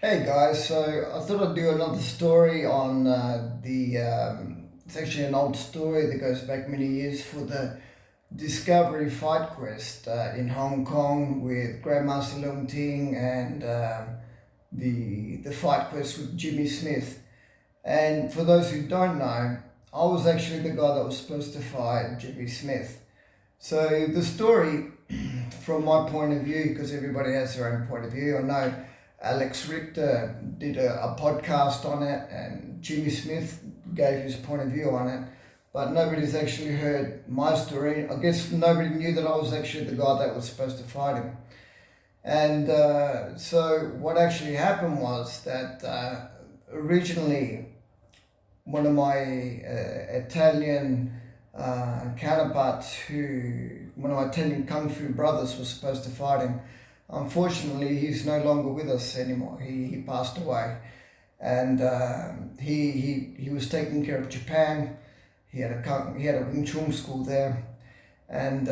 Hey guys, so I thought I'd do another story on it's actually an old story that goes back many years for the Discovery Fightquest in Hong Kong with Grandmaster Leung Ting and the Fightquest with Jimmy Smith. And for those who don't know, I was actually the guy that was supposed to fight Jimmy Smith. So the story, from my point of view, because everybody has their own point of view, I know Alex Richter did a podcast on it, and Jimmy Smith gave his point of view on it, but nobody's actually heard my story. I guess nobody knew that I was actually the guy that was supposed to fight him. And so what actually happened was that originally one of my Italian counterparts, one of my Italian Kung Fu brothers, was supposed to fight him. Unfortunately, he's no longer with us anymore. He passed away, and he was taking care of Japan. He had a Wing Chun school there, and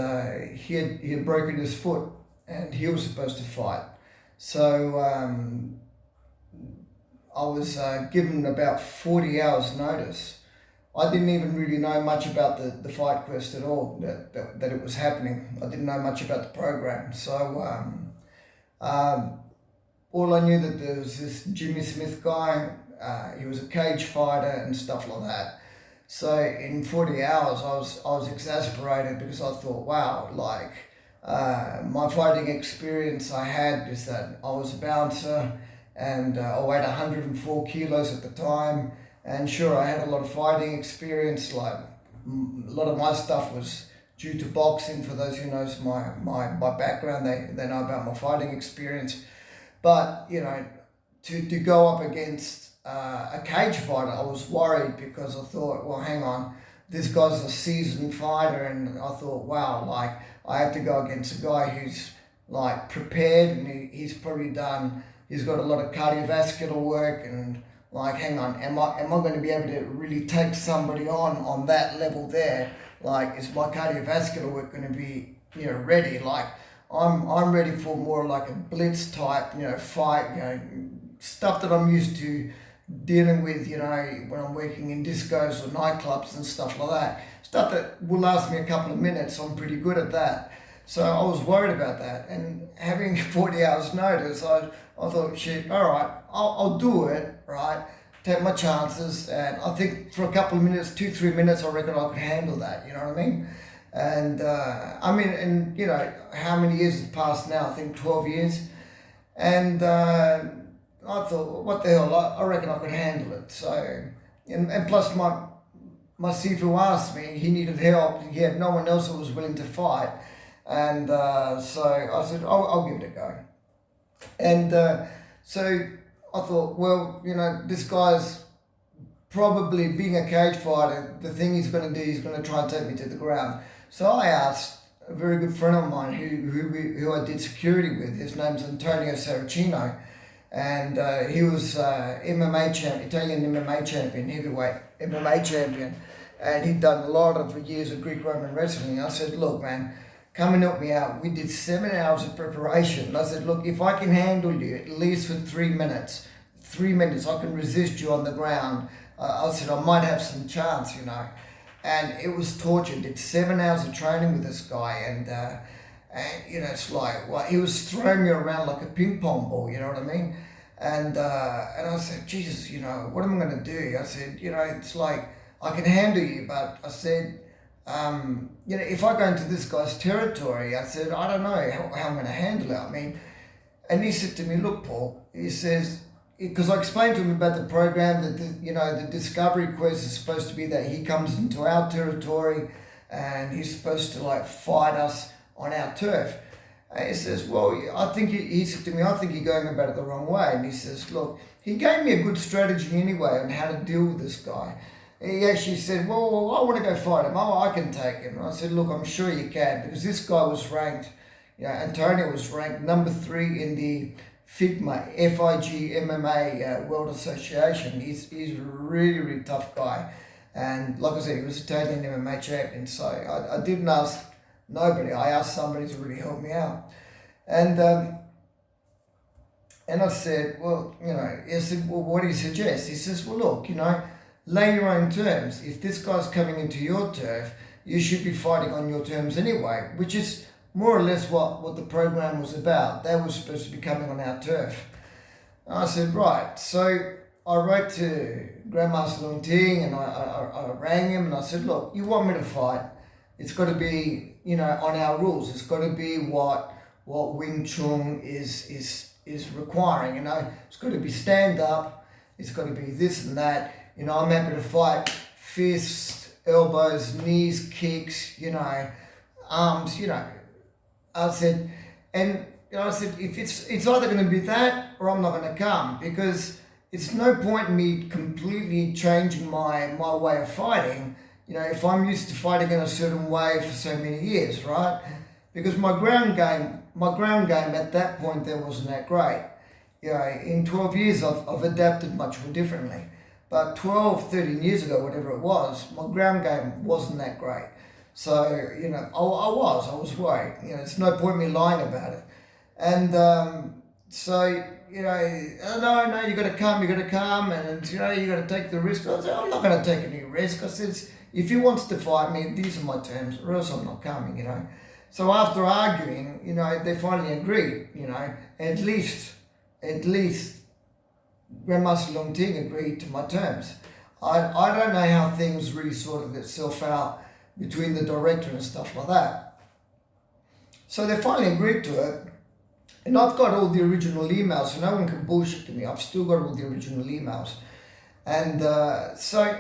he had broken his foot, and he was supposed to fight. So I was given about 40 hours notice. I didn't even really know much about the fight quest at all, that it was happening. I didn't know much about the program. So all I knew that there was this Jimmy Smith guy. He was a cage fighter and stuff like that. So in 40 hours, I was exasperated because I thought, wow, like my fighting experience I had is that I was a bouncer and I weighed 104 kilos at the time. And sure, I had a lot of fighting experience. Like a lot of my stuff was due to boxing. For those who knows my background, they know about my fighting experience. But to go up against a cage fighter, I was worried because I thought, well, hang on, this guy's a seasoned fighter, and I thought, wow, like I have to go against a guy who's like prepared, and he's probably done. He's got a lot of cardiovascular work, and like, hang on, am I going to be able to really take somebody on that level there? Like, is my cardiovascular work going to be ready? Like, I'm ready for more like a blitz type fight, stuff that I'm used to dealing with, when I'm working in discos or nightclubs and stuff like that. Stuff that will last me a couple of minutes. I'm pretty good at that. So I was worried about that, and having 40 hours notice, I thought, shit, all right, I'll do it, right? Take my chances, and I think for a couple of minutes, 2-3 minutes, I reckon I could handle that. You know what I mean? And how many years have passed now? I think 12 years, and I thought, well, what the hell? I reckon I could handle it. So, and plus my Sifu asked me, he needed help. He had no one else that was willing to fight. And so I said, I'll give it a go. And so I thought, well, this guy's probably, being a cage fighter, the thing he's going to do, he's going to try and take me to the ground. So I asked a very good friend of mine who I did security with. His name's Antonio Saracino. And he was MMA champion, Italian MMA champion, heavyweight MMA champion. And he'd done a lot of years of Greek-Roman wrestling. I said, look, man, come and help me out. We did 7 hours of preparation. And I said, look, if I can handle you at least for 3 minutes, I can resist you on the ground. I said, I might have some chance, And it was torture. Did 7 hours of training with this guy. And it's like, well, he was throwing me around like a ping pong ball, you know what I mean? And I said, Jesus, what am I going to do? I said, it's like, I can handle you, but I said, if I go into this guy's territory, I said, I don't know how I'm going to handle it. I mean, and he said to me, look, Paul, he says, because I explained to him about the program that, the Discovery Quest is supposed to be that he comes into our territory and he's supposed to like fight us on our turf. And he says, well, I think, he said to me, I think you're going about it the wrong way. And he says, look, he gave me a good strategy anyway on how to deal with this guy. He actually said, well, I want to go fight him. Oh, I can take him. And I said, look, I'm sure you can, because this guy was ranked, Antonio was ranked number 3 in the FIGMA, F-I-G MMA World Association. He's a really, really tough guy. And like I said, he was Italian MMA champion. So I didn't ask nobody. I asked somebody to really help me out. And And I said, well, I said, well, what do you suggest? He says, well, look, lay your own terms. If this guy's coming into your turf, you should be fighting on your terms anyway, which is more or less what the program was about. They were supposed to be coming on our turf. And I said, right. So I wrote to Grandmaster Long Ting and I rang him and I said, look, you want me to fight? It's got to be, on our rules. It's got to be what Wing Chun is requiring, It's got to be stand up. It's got to be this and that. I'm happy to fight fists, elbows, knees, kicks, arms, I said, and I said, if it's either going to be that or I'm not going to come, because it's no point in me completely changing my way of fighting, if I'm used to fighting in a certain way for so many years, right? Because my ground game at that point there wasn't that great. In 12 years I've adapted much more differently. But 12, 13 years ago, whatever it was, my ground game wasn't that great. So, I was worried. It's no point me lying about it. And so, no, you got to come, and, you got to take the risk. I said, I'm not going to take any risk. I said, if he wants to fight me, these are my terms, or else I'm not coming, So after arguing, they finally agreed, at least Grandmaster Long Ting agreed to my terms. I don't know how things really sorted itself out between the director and stuff like that. So they finally agreed to it, and I've got all the original emails, so no one can bullshit me. I've still got all the original emails. And so,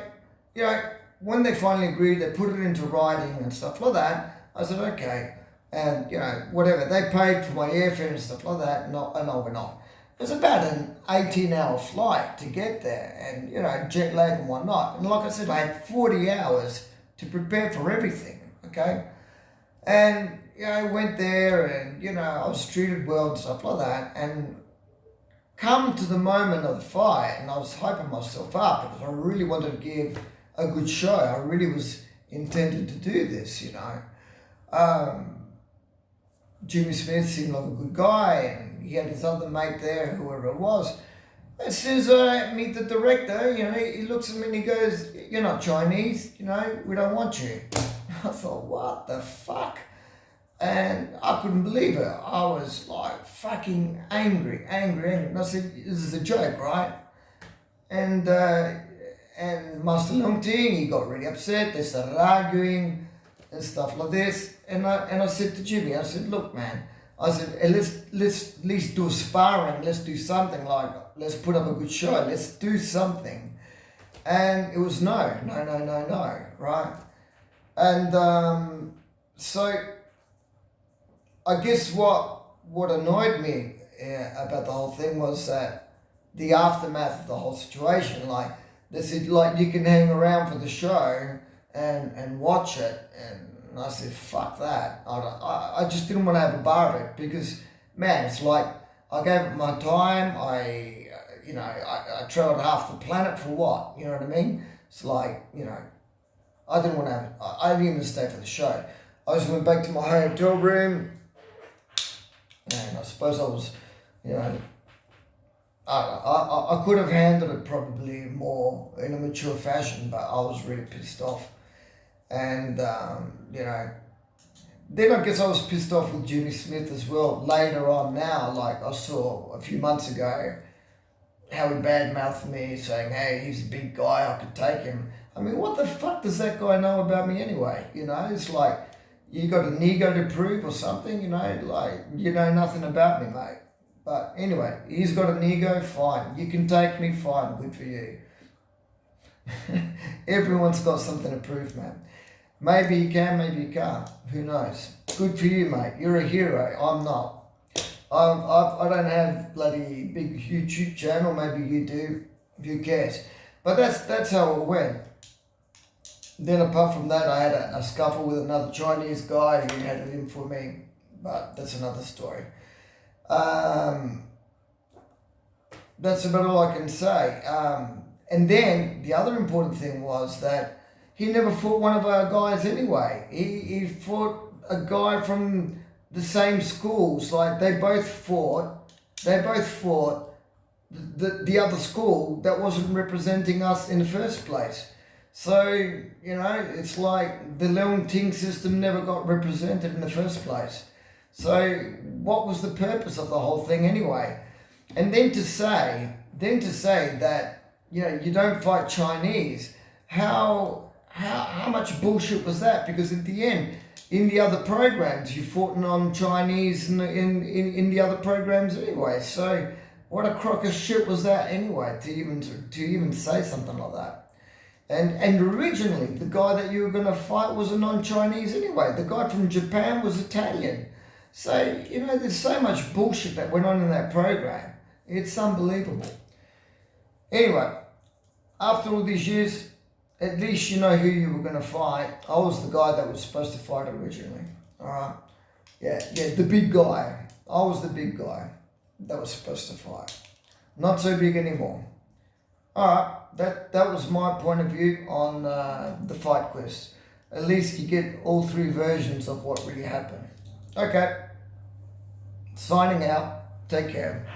when they finally agreed, they put it into writing and stuff like that. I said, okay. And, whatever. They paid for my airfare and stuff like that, and I went off. It was about an 18-hour flight to get there and, jet lag and whatnot. And like I said, I had 40 hours to prepare for everything, okay? And, I went there and, I was treated well and stuff like that. And come to the moment of the fight, and I was hyping myself up because I really wanted to give a good show. I really was intended to do this, Jimmy Smith seemed like a good guy, and he had his other mate there, whoever it was. As soon as I meet the director, he looks at me and he goes, you're not Chinese, we don't want you. I thought, what the fuck? And I couldn't believe it. I was like fucking angry. And I said, this is a joke, right? And Master Long Ting, he got really upset. They started arguing and stuff like this. And I said to Jimmy, I said, look, man, I said, hey, let's at least do sparring. Let's do something, like, let's put up a good show. Let's do something. And it was no, right? And so I guess what annoyed me about the whole thing was that the aftermath of the whole situation, like, they said, like, you can hang around for the show and watch it, and I said, fuck that. I just didn't want to have a bar of it because, man, it's like I gave it my time. I traveled half the planet for what? You know what I mean? It's like, I didn't want to have it. I didn't even stay for the show. I just went back to my hotel room, and I suppose I was, I could have handled it probably more in a mature fashion, but I was really pissed off. And, then I guess I was pissed off with Jimmy Smith as well later on now. Like, I saw a few months ago how he badmouthed me, saying, hey, he's a big guy, I could take him. I mean, what the fuck does that guy know about me anyway? It's like, you got an ego to prove or something, like, you know nothing about me, mate. But anyway, he's got an ego, fine. You can take me, fine, good for you. Everyone's got something to prove, man. Maybe you can, maybe you can't. Who knows? Good for you, mate. You're a hero. I'm not. I don't have bloody big YouTube channel. Maybe you do. Who cares? But that's how it went. Then apart from that, I had a scuffle with another Chinese guy who had it in for me. But that's another story. That's about all I can say. And then the other important thing was that he never fought one of our guys anyway. He fought a guy from the same schools. Like, they both fought they both fought the other school that wasn't representing us in the first place. So, you know, it's like the Leung Ting system never got represented in the first place. So what was the purpose of the whole thing anyway? And then to say that, you know, you don't fight Chinese, how much bullshit was that? Because at the end, in the other programs, you fought on Chinese in the other programs anyway. So what a crock of shit was that anyway, to even say something like that. And originally, the guy that you were going to fight was a non-Chinese anyway. The guy from Japan was Italian. So, you know, there's so much bullshit that went on in that program. It's unbelievable. Anyway, after all these years, at least you know who you were going to fight. I was the guy that was supposed to fight originally. Alright? Yeah, the big guy. I was the big guy that was supposed to fight. Not so big anymore. Alright, that was my point of view on the Fightquest. At least you get all three versions of what really happened. Okay. Signing out. Take care.